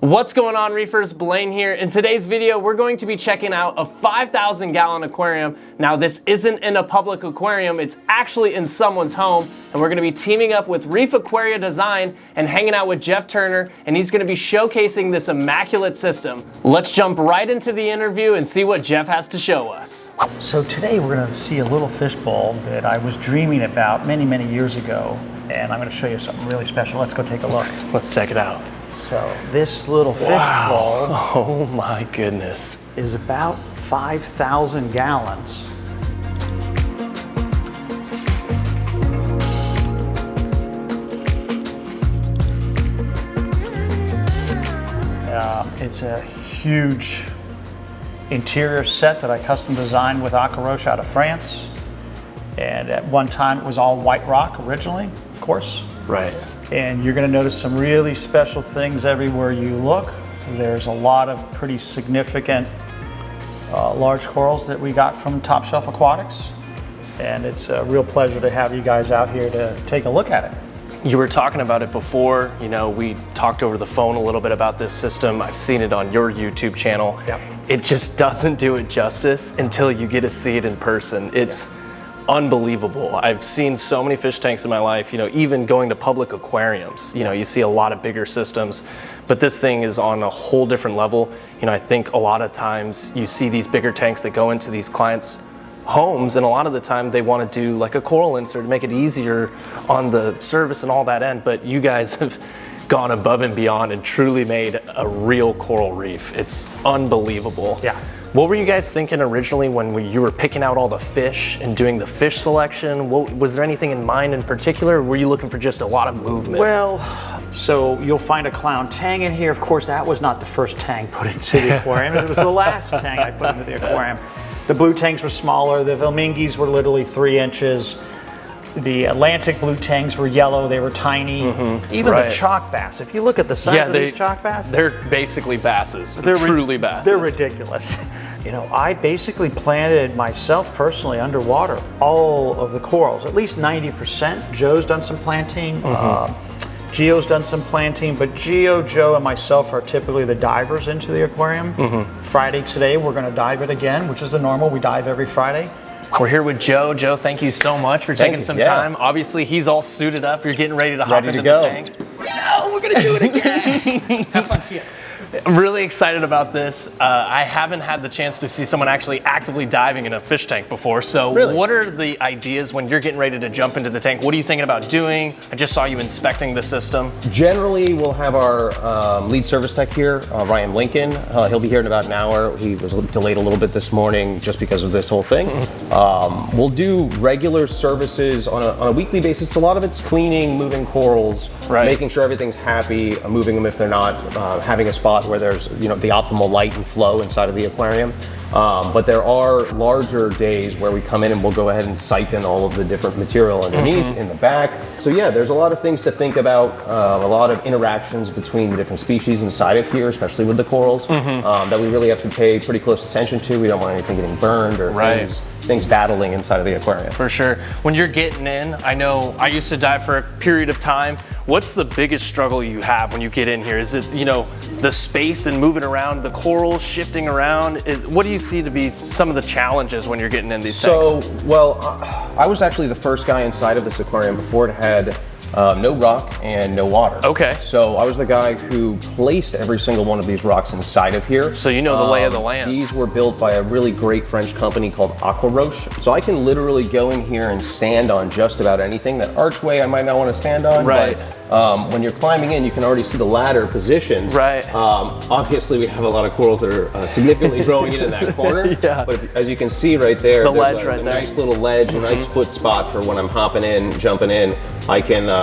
What's going on, reefers? Blaine here. In today's video, we're going to be checking out a 5,000 gallon aquarium. Now, this isn't in a public aquarium, it's actually in someone's home, and we're gonna be teaming up with Reef Aquaria Design and hanging out with Jeff Turner, and he's gonna be showcasing this immaculate system. Let's jump right into the interview and see what Jeff has to show us. So today we're gonna see a little fishbowl that I was dreaming about many, many years ago, and I'm gonna show you something really special. Let's go take a look. Let's check it out. So this little fishbowl, oh my goodness, is about 5,000 gallons. It's a huge interior set that I custom designed with Aquaroche out of France. And at one time it was all white rock originally, of course. Right. And you're going to notice some really special things everywhere you look. There's a lot of pretty significant large corals that we got from Top Shelf Aquatics. And it's a real pleasure to have you guys out here to take a look at it. You were talking about it before, you know, we talked over the phone a little bit about this system. I've seen it on your YouTube channel. Yep. It just doesn't do it justice until you get to see it in person. It's unbelievable. I've seen so many fish tanks in my life, you know, even going to public aquariums, you know, you see a lot of bigger systems, but this thing is on a whole different level. You know, I think a lot of times you see these bigger tanks that go into these clients' homes, and a lot of the time they want to do like a coral insert to make it easier on the service and all that end, but you guys have gone above and beyond and truly made a real coral reef. It's unbelievable. Yeah. What were you guys thinking originally when you were picking out all the fish and doing the fish selection? Was there anything in mind in particular, or were you looking for just a lot of movement? Well, so you'll find a clown tang in here. Of course, that was not the first tang put into the aquarium. It was the last tang I put into the aquarium. The blue tangs were smaller. The Vilmingis were literally 3 inches. The Atlantic blue tangs were yellow, they were tiny. Even the chalk bass, if you look at the size of these chalk bass, they're basically basses. They're truly basses. They're ridiculous. You know, I basically planted myself personally underwater all of the corals, at least 90%. Joe's done some planting, Gio's done some planting, but Gio, Joe, and myself are typically the divers into the aquarium. Friday today, we're gonna dive it again, which is the normal, we dive every Friday. We're here with Joe. Joe, thank you so much for taking some time. Obviously, he's all suited up. You're getting ready to hop into the tank. No, we're gonna do it again. Have fun, see ya. I'm really excited about this. I haven't had the chance to see someone actually actively diving in a fish tank before. So what are the ideas when you're getting ready to jump into the tank? What are you thinking about doing? I just saw you inspecting the system. Generally, we'll have our lead service tech here, Ryan Lincoln. He'll be here in about an hour. He was delayed a little bit this morning just because of this whole thing. We'll do regular services on a weekly basis. A lot of it's cleaning, moving corals, making sure everything's happy, moving them if they're not, having a spot where there's, you know, the optimal light and flow inside of the aquarium. But there are larger days where we come in and we'll go ahead and siphon all of the different material underneath in the back. So yeah, there's a lot of things to think about, a lot of interactions between the different species inside of here, especially with the corals, that we really have to pay pretty close attention to. We don't want anything getting burned or things battling inside of the aquarium. For sure. When you're getting in, I know I used to dive for a period of time. What's the biggest struggle you have when you get in here? Is it, you know, the space and moving around, the corals shifting around? What do you see to be some of the challenges when you're getting in these tanks? So, well, I was actually the first guy inside of this aquarium before it had no rock and no water. Okay. So I was the guy who placed every single one of these rocks inside of here. So you know the lay of the land. These were built by a really great French company called Aquaroche. So I can literally go in here and stand on just about anything. That archway I might not want to stand on. But when you're climbing in, you can already see the ladder positioned. Obviously, we have a lot of corals that are significantly growing in that corner. But as you can see right there, there's a nice little ledge, a nice foot spot for when I'm hopping in, jumping in. I can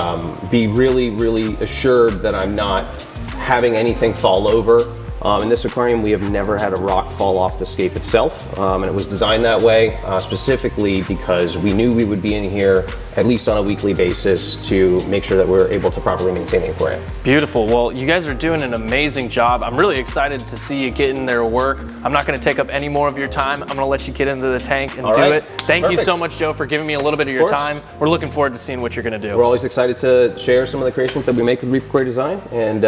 be really, really assured that I'm not having anything fall over. In this aquarium, we have never had a rock fall off the scape itself, and it was designed that way specifically because we knew we would be in here at least on a weekly basis to make sure that we're able to properly maintain the aquarium. Beautiful. Well, you guys are doing an amazing job. I'm really excited to see you get in there work. I'm not going to take up any more of your time. I'm going to let you get into the tank and do it. Thank you so much, Joe, for giving me a little bit of your time. We're looking forward to seeing what you're going to do. We're always excited to share some of the creations that we make with Reef Aquaria Design, and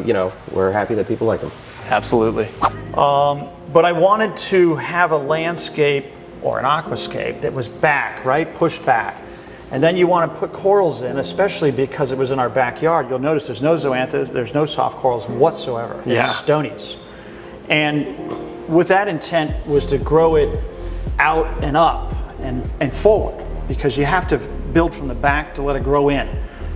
you know, we're happy that people like them. Absolutely. But I wanted to have a landscape or an aquascape that was back, right? Pushed back. And then you want to put corals in, especially because it was in our backyard. You'll notice there's no zoanthus, there's no soft corals whatsoever. Yeah. It's stonies. And with that intent was to grow it out and up and forward, because you have to build from the back to let it grow in.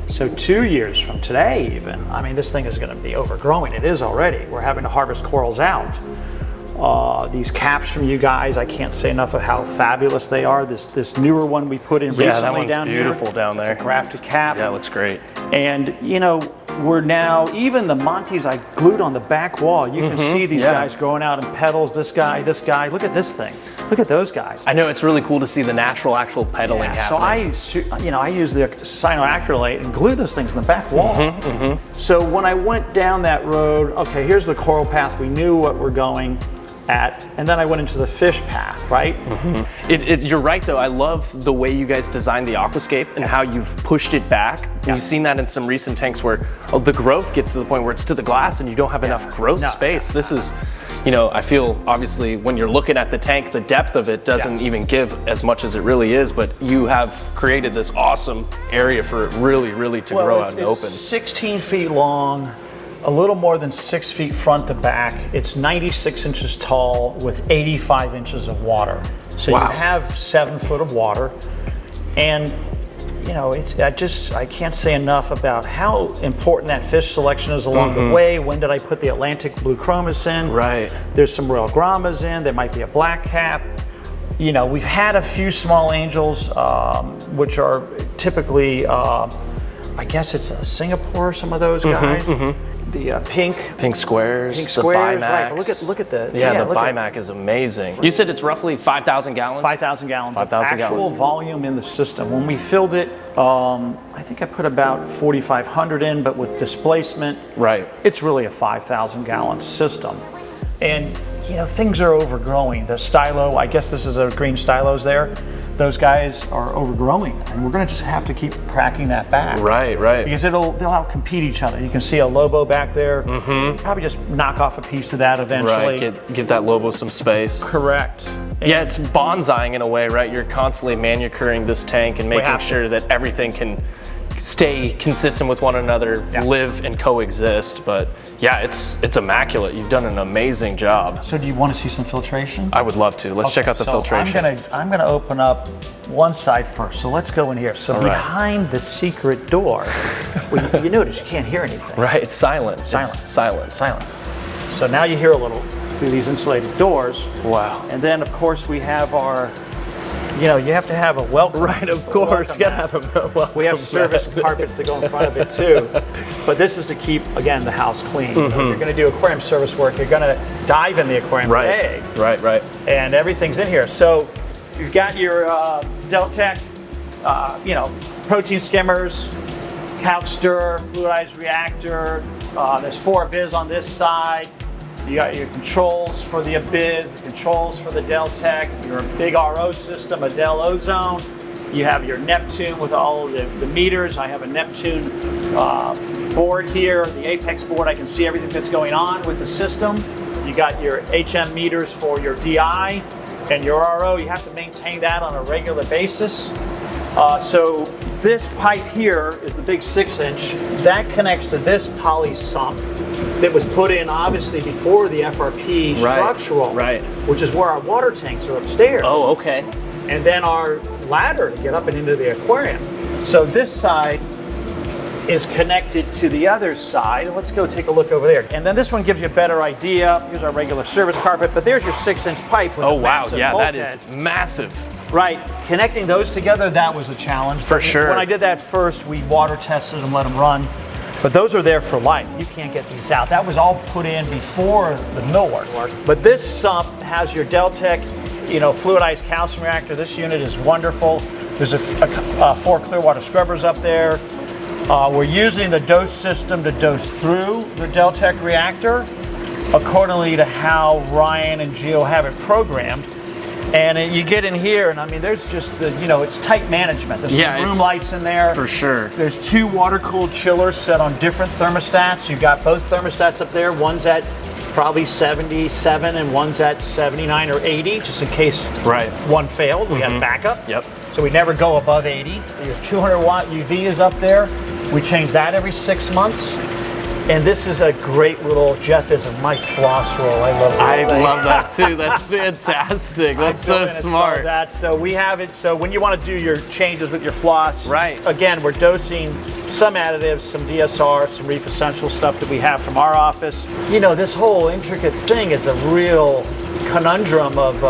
So 2 years from today even, I mean, this thing is going to be overgrowing. It is already. We're having to harvest corals out. These caps from you guys, I can't say enough of how fabulous they are. This newer one we put in recently that one's down here. beautiful down there. It's a grafted cap. Yeah, it looks great. And you know, we're now, even the Montes I glued on the back wall, you can see these guys growing out in petals. This guy, look at this thing. Look at those guys. I know, it's really cool to see the natural actual pedaling happening. So I use the cyanoacrylate and glue those things in the back wall. So when I went down that road, okay, here's the coral path. We knew what we're going at, and then I went into the fish path, right? You're right though, I love the way you guys designed the aquascape and how you've pushed it back. You've seen that in some recent tanks where the growth gets to the point where it's to the glass and you don't have enough growth space. This is, you know, I feel obviously when you're looking at the tank, the depth of it doesn't even give as much as it really is, but you have created this awesome area for it really to grow out and open. 16 feet long, a little more than 6 feet front to back. It's 96 inches tall with 85 inches of water. So you have 7 foot of water. And you know, I can't say enough about how important that fish selection is along the way. When did I put the Atlantic blue chromis in? Right. There's some royal grammas in, there might be a black cap. You know, we've had a few small angels, which are typically, I guess it's a Singapore, some of those guys. The pink squares, the Bimax. right? But look at the the Bimax is amazing. You said it's roughly 5,000 gallons. 5,000 gallons. 5,000 actual gallons. volume in the system. When we filled it, I think I put about 4,500 in, but with displacement, it's really a 5,000 gallon system. And you know, things are overgrowing. The stylo, I guess this is a green stylos there. Those guys are overgrowing, and we're going to just have to keep cracking that back. Right. Because they'll outcompete each other. You can see a Lobo back there. Probably just knock off a piece of that eventually. Right. Give that Lobo some space. Correct. Yeah, it's bonsaiing in a way, right? You're constantly manicuring this tank and making sure that everything can stay consistent with one another, live and coexist. But yeah, it's immaculate. You've done an amazing job. So do you want to see some filtration? I would love to. Let's check out the filtration. I'm gonna open up one side first. So let's go in here. So behind the secret door, well, you notice you can't hear anything. Right, it's silent. Silent. It's silent. So now you hear a little through these insulated doors. Wow. And then of course we have our, you know, you have to have a welcome. Right, of course. You gotta have a welcome. We have service carpets that go in front of it too. But this is to keep, again, the house clean. If you're gonna do aquarium service work, you're gonna dive in the aquarium today. Right. And everything's in here. So you've got your Deltec, you know, protein skimmers, calc stir, fluidized reactor. There's 4 Abyss on this side. You got your controls for the Abyss, the controls for the Deltec, your big RO system, a Del Ozone. You have your Neptune with all of the meters. I have a Neptune board here, the Apex board. I can see everything that's going on with the system. You got your HM meters for your DI and your RO. You have to maintain that on a regular basis. So this pipe here is the big 6-inch. That connects to this poly sump that was put in obviously before the FRP structural, which is where our water tanks are upstairs. Oh, okay. And then our ladder to get up and into the aquarium. So this side is connected to the other side. Let's go take a look over there. And then this one gives you a better idea. Here's our regular service carpet, but there's your 6-inch pipe with a massive bulkhead. That is massive. Right, connecting those together, that was a challenge. For sure. When I did that first, we water tested them, let them run. But those are there for life. You can't get these out. That was all put in before the millwork. But this sump has your Deltec, you know, fluidized calcium reactor. This unit is wonderful. There's 4 clear water scrubbers up there. We're using the dose system to dose through the Deltec reactor accordingly to how Ryan and Gio have it programmed. And you get in here, and I mean, there's just the, it's tight management. There's some room lights in there. For sure. There's 2 water-cooled chillers set on different thermostats. You've got both thermostats up there. One's at probably 77 and one's at 79 or 80, just in case one failed. We have backup. Yep. So we never go above 80. Your 200-watt UV is up there. We change that every 6 months. And this is a great little, Jeff is my floss roll. I love this thing. love that too. That's fantastic. That's so smart. That. So we have it, so when you want to do your changes with your floss, Right. again, we're dosing some additives, some DSR, some Reef Essential stuff that we have from our office. This whole intricate thing is a real conundrum of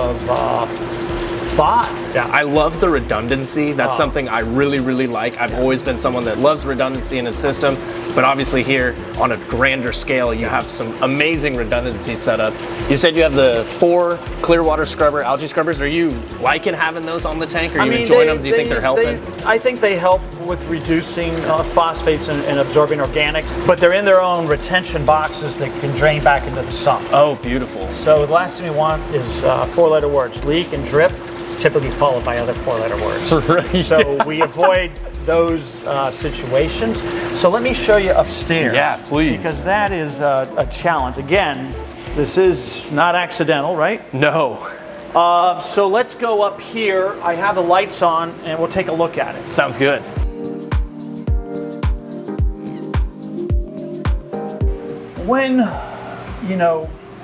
thought. Yeah, I love the redundancy. That's something I really, really like. I've always been someone that loves redundancy in a system, but obviously here on a grander scale, you have some amazing redundancy set up. You said you have the 4 clear water scrubber, algae scrubbers. Are you liking having those on the tank? Are you enjoying them? Do you think they're helping? I think they help with reducing phosphates and absorbing organics, but they're in their own retention boxes that can drain back into the sump. Oh, beautiful. So the last thing we want is 4-letter words, leak and drip, typically followed by other 4-letter words. Right. So we avoid those situations. So let me show you upstairs. Yeah, please. Because that is a challenge. Again, this is not accidental, right? No. So let's go up here. I have the lights on and we'll take a look at it. Sounds good. When,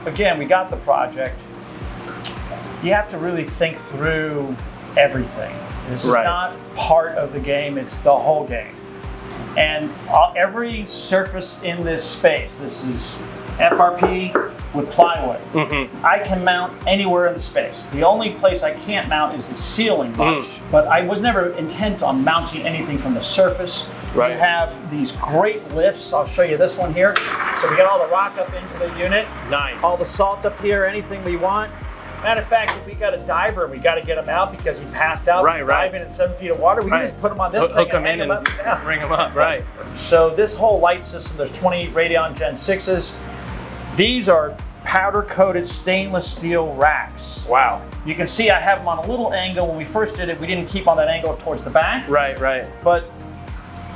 again, we got the project, you have to really think through everything. This is not part of the game, it's the whole game. And every surface in this space, this is FRP with plywood. I can mount anywhere in the space. The only place I can't mount is the ceiling much, but I was never intent on mounting anything from the surface. We have these great lifts. I'll show you this one here. So we got all the rock up into the unit. Nice. All the salt up here, anything we want. Matter of fact, if we got a diver, we got to get him out because he passed out diving in 7 feet of water. We can just put him on this thing hook him in and bring him up. Right. So this whole light system, there's 20 Radeon Gen 6s. These are powder-coated stainless steel racks. Wow. You can see I have them on a little angle. When we first did it, we didn't keep on that angle towards the back. Right. But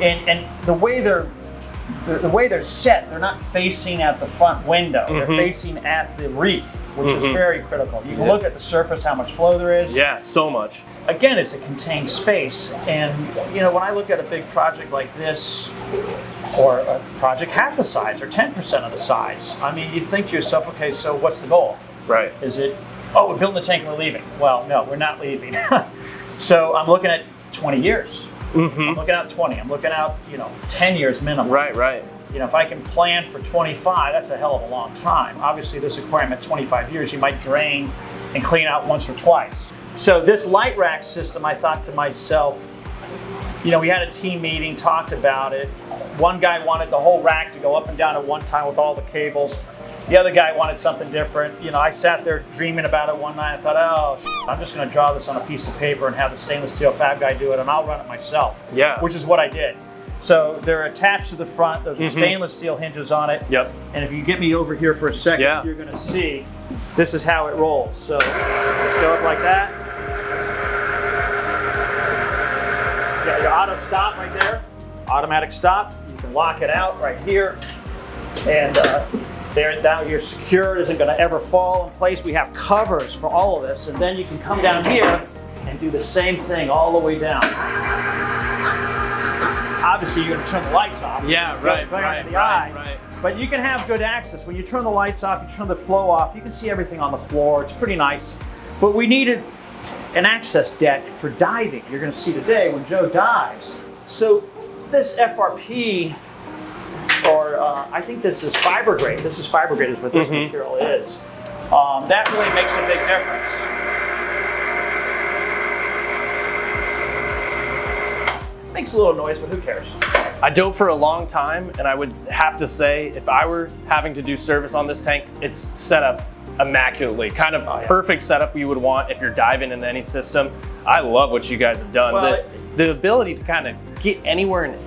and the way they're set, they're not facing at the front window. They're facing at the reef, which is very critical. You can look at the surface, how much flow there is. Yeah, so much. Again, it's a contained space. And when I look at a big project like this, or a project half the size or 10% of the size, I mean, you think to yourself, okay, so what's the goal? Right. Is it, oh, we're building the tank and we're leaving? Well, no, we're not leaving. So I'm looking at 20 years. I'm looking out 20. I'm looking out, 10 years minimum. Right. If I can plan for 25, that's a hell of a long time. Obviously, this aquarium at 25 years, you might drain and clean out once or twice. So this light rack system, I thought to myself, we had a team meeting, talked about it. One guy wanted the whole rack to go up and down at one time with all the cables. The other guy wanted something different. I sat there dreaming about it one night. I thought, oh, I'm just going to draw this on a piece of paper and have the stainless steel fab guy do it, and I'll run it myself. Yeah. Which is what I did. So they're attached to the front. Those are stainless steel hinges on it. Yep. And if you get me over here for a second, you're going to see this is how it rolls. So let's go up like that. You got your auto stop right there. Automatic stop. You can lock it out right here. And there, now you're secure. It isn't going to ever fall in place. We have covers for all of this. And then you can come down here and do the same thing all the way down. Obviously, you're going to turn the lights off. Yeah, right. But you can have good access. When you turn the lights off, you turn the flow off, you can see everything on the floor. It's pretty nice. But we needed an access deck for diving. You're going to see today when Joe dives. So this FRP, or I think this is fiber grade. This is fiber grade is what this material is. That really makes a big difference. Makes a little noise, but who cares? I dove for a long time, and I would have to say, if I were having to do service on this tank, it's set up immaculately. Kind of perfect setup you would want if you're diving into any system. I love what you guys have done. Well, the ability to kind of get anywhere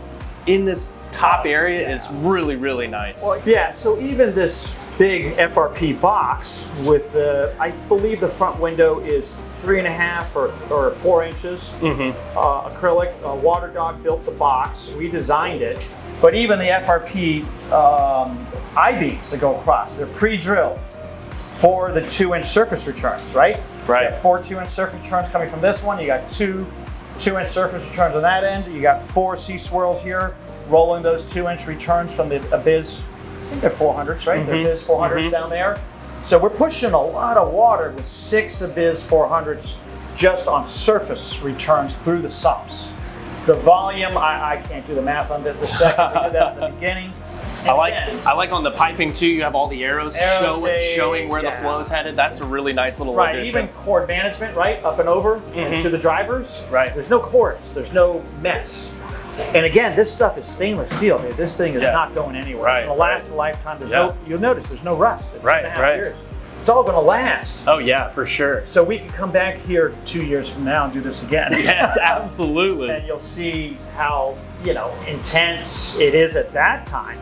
in this top area is really, really nice. Well, yeah, so even this big FRP box with I believe the front window is 3.5 or 4 inches. Acrylic. Water Dog built the box. We designed it. But even the FRP I-beams that go across, they're pre-drilled for the 2-inch surface returns, right? Right. You got 4 2-inch surface returns coming from this one. You got 2 2-inch surface returns on that end. You got 4 sea swirls here, rolling those 2-inch returns from the Abyss. I think they're 400s, right? They're Abyss 400s down there. So we're pushing a lot of water with 6 Abyss 400s just on surface returns through the sumps. The volume, I can't do the math on that the second. We did that at the beginning. I like on the piping too, you have all the arrows showing where the flow's headed. That's a really nice little Right, addition. even cord management, right? Up and over and to the drivers. Right. There's no cords, there's no mess. And again, this stuff is stainless steel. Dude. This thing is not going anywhere. Right, It's gonna last a lifetime. There's no, you'll notice there's no rust. It's 2.5 years. It's all gonna last. Oh yeah, for sure. So we can come back here 2 years from now and do this again. Yes, absolutely. And you'll see how, intense it is at that time.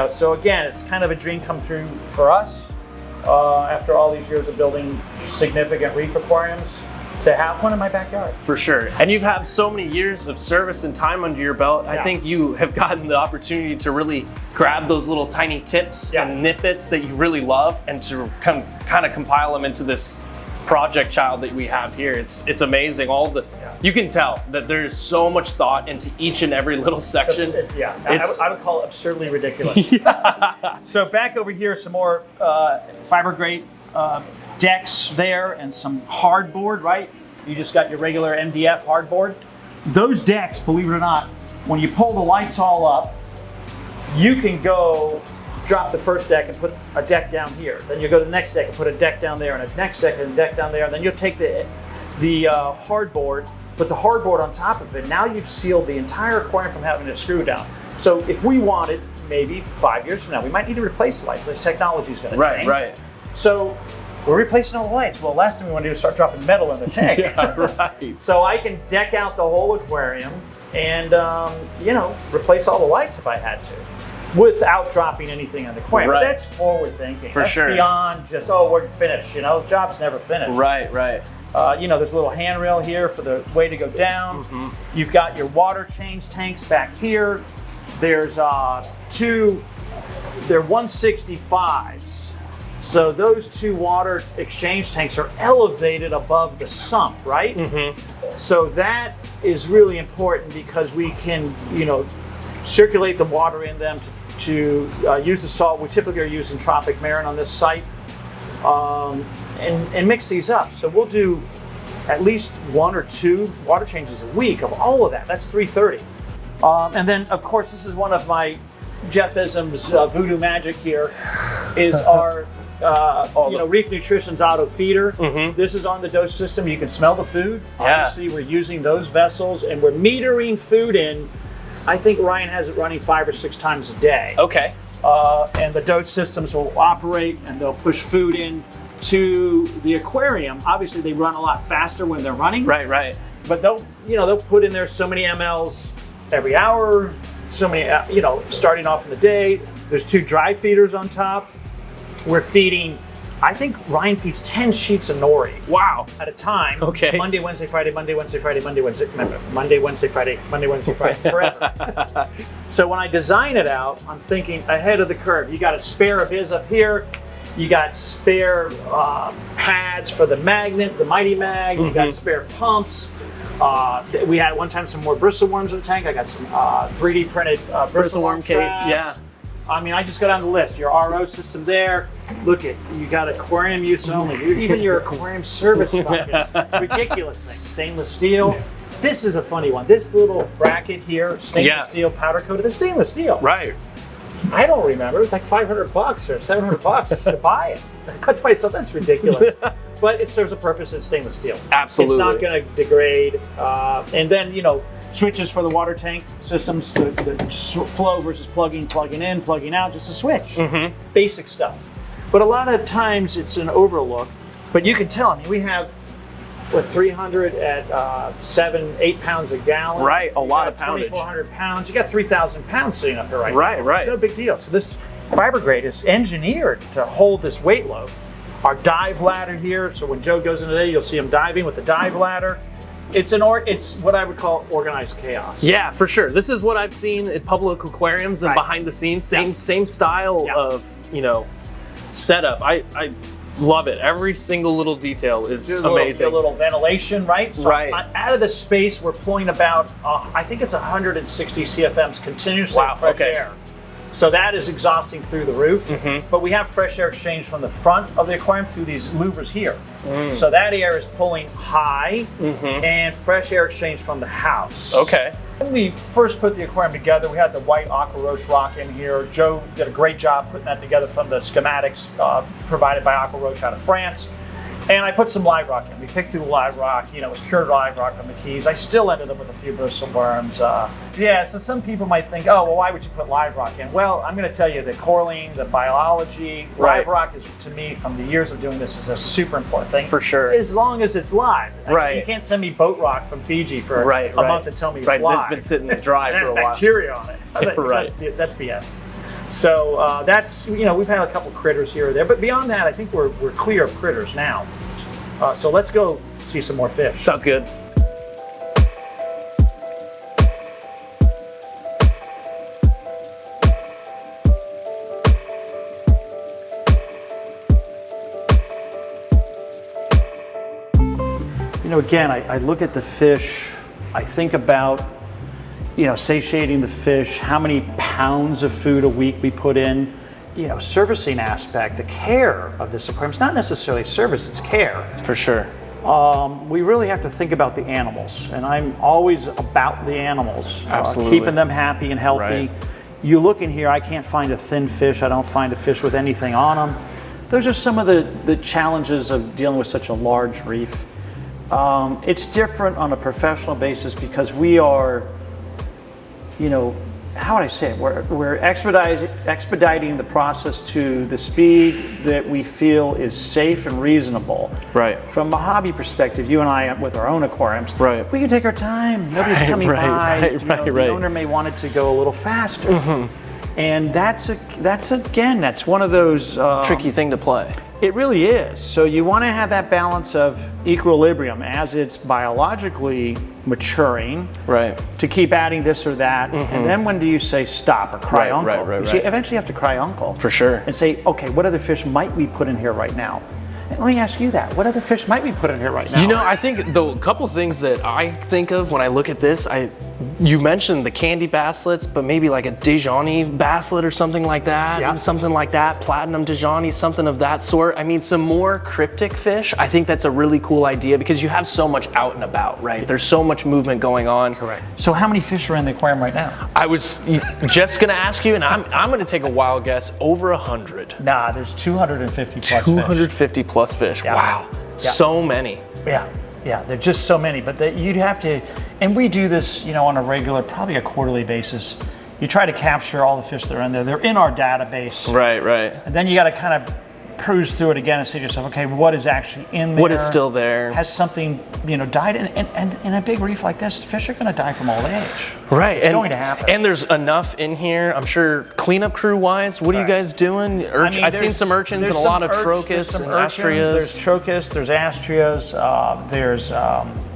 So again, it's kind of a dream come true for us after all these years of building significant reef aquariums to have one in my backyard. For sure. And you've had so many years of service and time under your belt. I think you have gotten the opportunity to really grab those little tiny tips and snippets that you really love and to kind of compile them into this project child that we have here. It's amazing. You can tell that there's so much thought into each and every little section. I would call it absurdly ridiculous. So back over here, some more fiber grade decks there and some hardboard, right? You just got your regular MDF hardboard. Those decks, believe it or not, when you pull the lights all up, you can go drop the first deck and put a deck down here. Then you go to the next deck and put a deck down there and a next deck and a deck down there. And then you'll take the hardboard, put the hardboard on top of it. Now you've sealed the entire aquarium from having to screw down. So if we wanted, maybe 5 years from now, we might need to replace the lights. This technology is going to change. Right. So we're replacing all the lights. Well, last thing we want to do is start dropping metal in the tank. Right. So I can deck out the whole aquarium and, replace all the lights if I had to, without dropping anything in the aquarium. But that's forward thinking. For sure. Beyond just, we're finished. The job's never finished. Right. There's a little handrail here for the way to go down. You've got your water change tanks back here. There's they're 165s. So those 2 water exchange tanks are elevated above the sump, right? So that is really important because we can, circulate the water in them to use the salt. We typically are using Tropic Marin on this site and mix these up. So we'll do at least 1 or 2 water changes a week of all of that. That's 330. And then, of course, this is one of my Jeff-isms voodoo magic here is our Reef Nutrition's auto feeder. This is on the dose system. You can smell the food. Obviously, we're using those vessels and we're metering food in. I think Ryan has it running 5 or 6 times a day. Okay. And the dose systems will operate and they'll push food in to the aquarium. Obviously, they run a lot faster when they're running. Right. But they'll put in there so many mLs every hour, so many, starting off in the day. There's 2 dry feeders on top. We're feeding, I think Ryan feeds 10 sheets of nori. Wow. At a time. Okay. Monday, Wednesday, Friday, Monday, Wednesday, Friday, Monday, Wednesday, Monday, Wednesday, Friday, Monday, Wednesday, Friday, forever. So when I design it out, I'm thinking ahead of the curve. You got a spare Abyss up here. You got spare pads for the magnet, the Mighty Mag. You got spare pumps. We had one time some more bristle worms in the tank. I got some 3D printed bristle worm cake. traps. Yeah. I mean, I just go down the list. Your RO system there. Look at, you got aquarium use only. Even your aquarium service bucket. Ridiculous thing. Stainless steel. This is a funny one. This little bracket here, stainless steel powder coated. It's stainless steel. Right. I don't remember. It was like $500 or $700 just to buy it. That's myself. That's ridiculous. But it serves a purpose. It's stainless steel. Absolutely. It's not going to degrade. And then, you know, switches for the water tank systems, the flow versus plugging in, plugging out, just a switch. Basic stuff. But a lot of times it's an overlook. But you can tell. I mean, we have, what, 300 at 7-8 pounds a gallon. Right, a lot of poundage. 2,400 pounds. You got 3,000 pounds sitting up here right now. Right. It's no big deal. So this fiber grade is engineered to hold this weight load. Our dive ladder here, so when Joe goes in today, you'll see him diving with the dive ladder. It's what I would call organized chaos. Yeah, for sure. This is what I've seen at public aquariums and behind the scenes. Same style of, you know, setup. I love it. Every single little detail is amazing. A little ventilation, right? So right. Out of the space, we're pulling about, I think it's 160 CFMs continuously of fresh air. So that is exhausting through the roof. But we have fresh air exchange from the front of the aquarium through these louvers here. So that air is pulling high and fresh air exchange from the house. Okay. When we first put the aquarium together, we had the white aqua roche rock in here. Joe did a great job putting that together from the schematics provided by Aqua Roche out of France. And I put some live rock in. We picked through the live rock. You know, it was cured live rock from the Keys. I still ended up with a few bristleworms. Yeah, so some people might think, oh, well, why would you put live rock in? Well, I'm going to tell you the coralline, the biology, live rock is, to me, from the years of doing this, is a super important thing. For sure. As long as it's live. Right. You can't send me boat rock from Fiji for a month and tell me it's live. It's been sitting dry for a while. There's bacteria on it. That's BS. So that's, you know, we've had a couple critters here or there, but beyond that, I think we're clear of critters now. So let's go see some more fish. Sounds good. You know, again, I look at the fish, I think about, you know, satiating the fish, how many pounds of food a week we put in, you know, servicing aspect, the care of this aquarium. It's not necessarily service, it's care. For sure. We really have to think about the animals, and I'm always about the animals. Absolutely. Keeping them happy and healthy. Right. You look in here, I can't find a thin fish, I don't find a fish with anything on them. Those are some of the challenges of dealing with such a large reef. It's different on a professional basis because we are, you know, how would I say it? We're expediting the process to the speed that we feel is safe and reasonable. Right. From a hobby perspective, you and I, with our own aquariums, we can take our time. Nobody's coming by. The owner may want it to go a little faster. And that's one of those tricky thing to play. It really is. So you want to have that balance of equilibrium as it's biologically maturing, to keep adding this or that, and then when do you say stop or cry uncle? You eventually have to cry uncle. For sure. And say, okay, what other fish might we put in here right now? And let me ask you that. What other fish might we put in here right now? You know, I think the couple things that I think of when I look at this, you mentioned the candy basslets, but maybe like a Dijonny basslet or something like that. Something like that, platinum Dijonny, something of that sort. I mean, some more cryptic fish. I think that's a really cool idea because you have so much out and about, right? There's so much movement going on. Correct. So how many fish are in the aquarium right now? I was just gonna ask you, and I'm gonna take a wild guess, over 100. Nah, there's 250 plus 250 plus fish. Wow. So many. Yeah, there's just so many, but you'd have to, and we do this, you know, on a regular, probably a quarterly basis. You try to capture all the fish that are in there. They're in our database. Right. And then you got to kind of peruse through it again and say to yourself, okay, what is actually in there? What is still there? Has something, you know, died? And in a big reef like this, fish are going to die from old age. Right. It's going to happen. And there's enough in here, I'm sure, cleanup crew-wise. What are you guys doing? I've seen some urchins and a lot of trochus and astrias. There's trochus, there's astrias, there's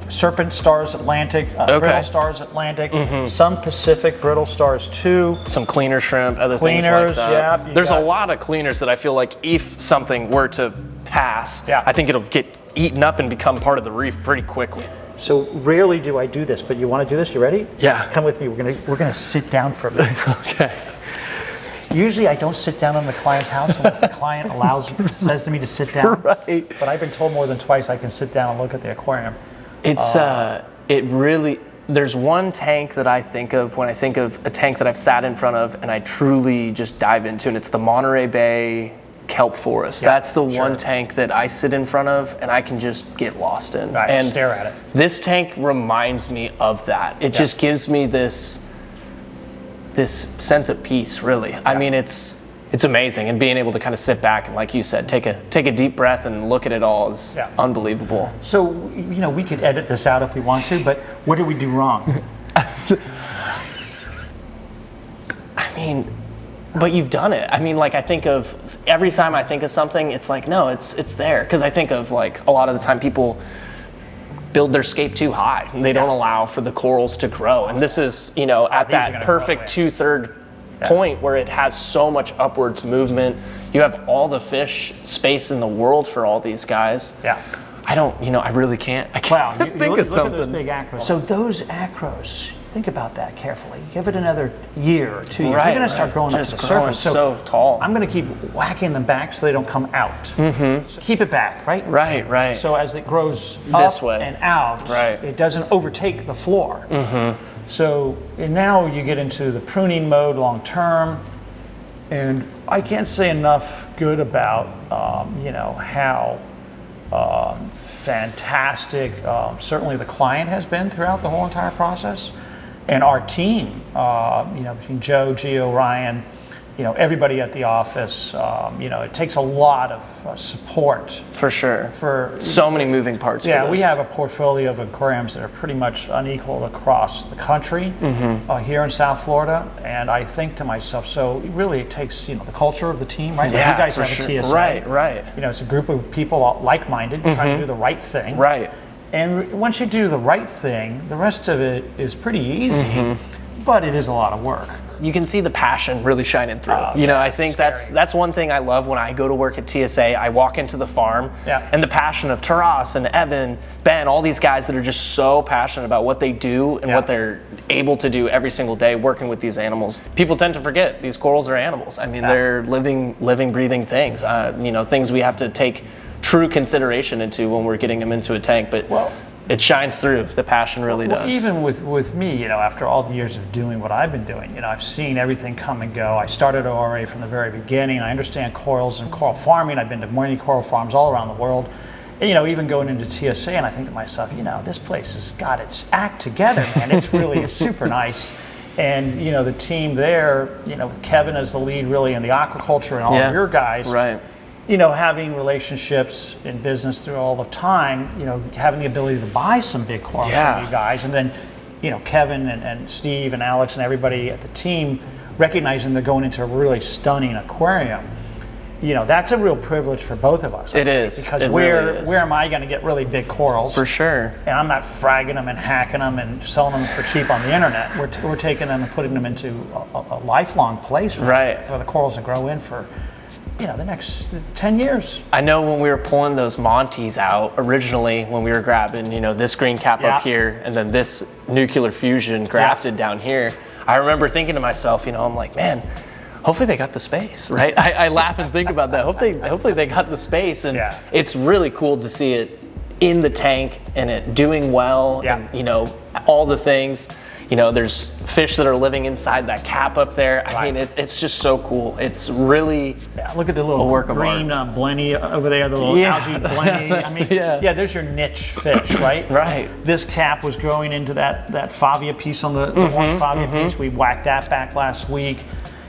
serpent stars Atlantic, brittle stars Atlantic, some Pacific brittle stars too. Some cleaner shrimp, other things like that. Yeah, there's a lot of cleaners that I feel like if something were to pass, I think it'll get eaten up and become part of the reef pretty quickly. So rarely do I do this, but you want to do this? You ready? Yeah. Come with me. We're gonna sit down for a minute. Okay. Usually I don't sit down in the client's house unless the client says to me to sit down. Right. But I've been told more than twice I can sit down and look at the aquarium. It's it really there's one tank that I think of when I think of a tank that I've sat in front of and I truly just dive into, and it's the Monterey Bay kelp forest. That's the one tank that I sit in front of and I can just get lost in. Right, and stare at it. This tank reminds me of that. It just gives me this sense of peace, really. I mean, it's amazing, and being able to kind of sit back and, like you said, take a deep breath and look at it all is unbelievable. So, you know, we could edit this out if we want to, but what did we do wrong? I mean, but you've done it. I mean, like, I think of every time I think of something, it's like, no, it's there. Because I think of, like, a lot of the time people build their scape too high and they don't allow for the corals to grow. And this is, you know, at that perfect 2/3 point where it has so much upwards movement. You have all the fish space in the world for all these guys. Yeah. I don't, you know, I really can't. I Wow, can't you think look, of something. Look at those big acros. So those acros, think about that carefully. Give it another year or 2 years. They're going to start growing up to the surface. So tall. I'm going to keep whacking them back so they don't come out. So keep it back, right? Right. So as it grows This up way. and out, Right. it doesn't overtake the floor. So and now you get into the pruning mode long term. And I can't say enough good about, you know, how fantastic certainly the client has been throughout the whole entire process, and our team, you know, between Joe, Gio, Ryan, you know, everybody at the office. You know, it takes a lot of support. For sure. For so many moving parts. Yeah, for we this. have a portfolio of aquariums that are pretty much unequaled across the country here in South Florida, and I think to myself, so really it takes, you know, the culture of the team, right? Yeah, like you guys for have sure. a TSA, Right. You know, it's a group of people like-minded trying to do the right thing, Right. And once you do the right thing, the rest of it is pretty easy, but it is a lot of work. You can see the passion really shining through. You know, I think that's one thing I love when I go to work at TSA. I walk into the farm, and the passion of Taras and Evan, Ben, all these guys that are just so passionate about what they do and what they're able to do every single day working with these animals. People tend to forget these corals are animals. I mean, they're living, breathing things. You know, things we have to take true consideration into when we're getting them into a tank. But it shines through. The passion really does. Even with me, you know, after all the years of doing what I've been doing, you know, I've seen everything come and go. I started ORA from the very beginning. I understand corals and coral farming. I've been to many coral farms all around the world. And, you know, even going into TSA, and I think to myself, you know, this place has got its act together, man. It's really super nice. And, you know, the team there, you know, with Kevin as the lead really in the aquaculture and all of your guys. Right. You know, having relationships in business through all the time, you know, having the ability to buy some big corals from you guys, and then, you know, Kevin and Steve and Alex and everybody at the team recognizing they're going into a really stunning aquarium. You know, that's a real privilege for both of us. It is. Because it where really is. where am I going to get really big corals? For sure. And I'm not fragging them and hacking them and selling them for cheap on the internet. We're taking them and putting them into a lifelong place for the corals to grow in for, you know, the next 10 years. I know when we were pulling those Montes out originally, when we were grabbing, you know, this green cap up here and then this nuclear fusion grafted down here, I remember thinking to myself, you know, I'm like, man, hopefully they got the space, right? I laugh and think about that. Hopefully they got the space, and it's really cool to see it in the tank and it doing well, and, you know, all the things. You know, there's fish that are living inside that cap up there. I mean, it's just so cool. It's really look at the little work of green blenny over there, the little algae blenny. I mean, there's your niche fish, right? Right. This cap was growing into that favia piece on the orange favia piece. We whacked that back last week.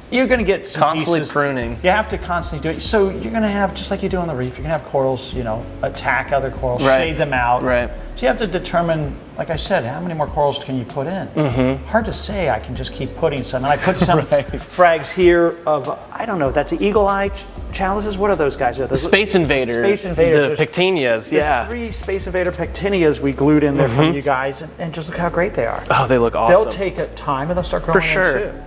You're going to get some constantly pieces. pruning. You have to constantly do it. So you're going to have, just like you do on the reef, you're going to have corals, you know, attack other corals, shade them out. Right. So you have to determine, like I said, how many more corals can you put in? Hard to say. I can just keep putting some. And I put some frags here of, I don't know, that's the eagle eye chalices. What are those guys? The Space Invaders. Space Invaders. The Pectinias, There's 3 Space Invader Pectinias we glued in there for you guys. And just look how great they are. Oh, they look awesome. They'll take a time and they'll start growing for sure. in too.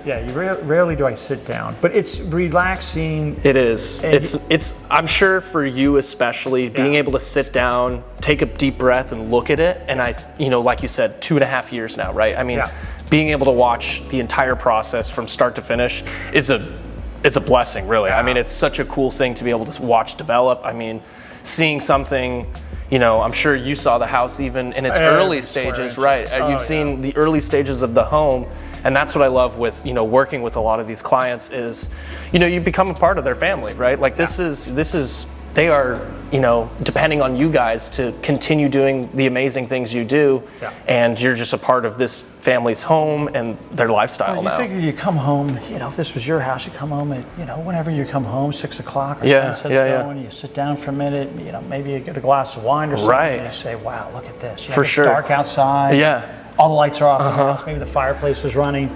Yeah, you rarely do I sit down, but it's relaxing. It is. It's. I'm sure for you especially, being able to sit down, take a deep breath, and look at it. And you know, like you said, 2.5 years now, right? I mean, being able to watch the entire process from start to finish is it's a blessing, really. I mean, it's such a cool thing to be able to watch develop. I mean, seeing something, you know, I'm sure you saw the house even in its early stages, right? You've seen the early stages of the home. And that's what I love with, you know, working with a lot of these clients is, you know, you become a part of their family, right? Like this is, they are, you know, depending on you guys to continue doing the amazing things you do. And you're just a part of this family's home and their lifestyle now. You figure you come home, you know, if this was your house, you come home at, you know, whenever you come home, 6 o'clock or sunset's going, you sit down for a minute, you know, maybe you get a glass of wine or something, and you say, wow, look at this. You know, it's dark outside. All the lights are off in the house, maybe the fireplace is running,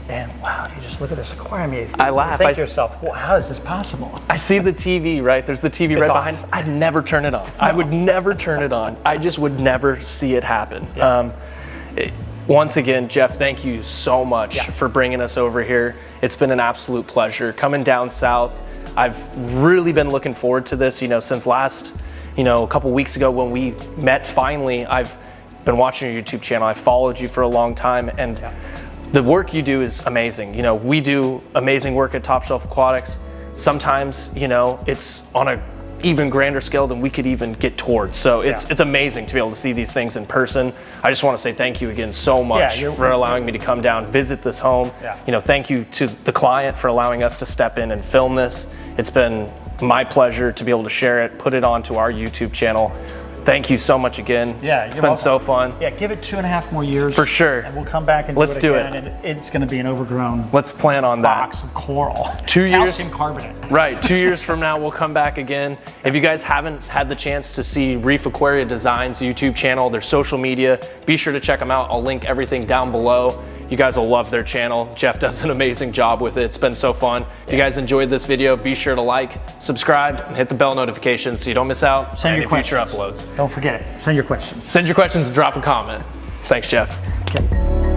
and wow, you just look at this aquarium, you laugh. Think to yourself, well, how is this possible? I see the TV, right? There's the TV right behind us. I'd never turn it on. I would never turn it on. I just would never see it happen. Once again, Jeff, thank you so much for bringing us over here. It's been an absolute pleasure. Coming down south, I've really been looking forward to this, you know, since last, you know, a couple weeks ago when we met finally. I've been watching your YouTube channel. I followed you for a long time, and the work you do is amazing. You know, we do amazing work at Top Shelf Aquatics. Sometimes, you know, it's on a even grander scale than we could even get towards. So it's amazing to be able to see these things in person. I just want to say thank you again so much for allowing me to come down, visit this home. You know, thank you to the client for allowing us to step in and film this. It's been my pleasure to be able to share it, put it onto our YouTube channel. Thank you so much again. It's been so fun. Give it 2.5 more years. For sure. And we'll come back and Let's do it again, again. and it's going to be an overgrown Let's plan on that. box of coral. 2 years. Calcium carbonate. Right, 2 years from now, we'll come back again. If you guys haven't had the chance to see Reef Aquaria Design's YouTube channel, their social media, be sure to check them out. I'll link everything down below. You guys will love their channel. Jeff does an amazing job with it. It's been so fun. If you guys enjoyed this video, be sure to like, subscribe, and hit the bell notification so you don't miss out on any future uploads. Don't forget it. Send your questions. Send your questions and drop a comment. Thanks, Jeff. Okay.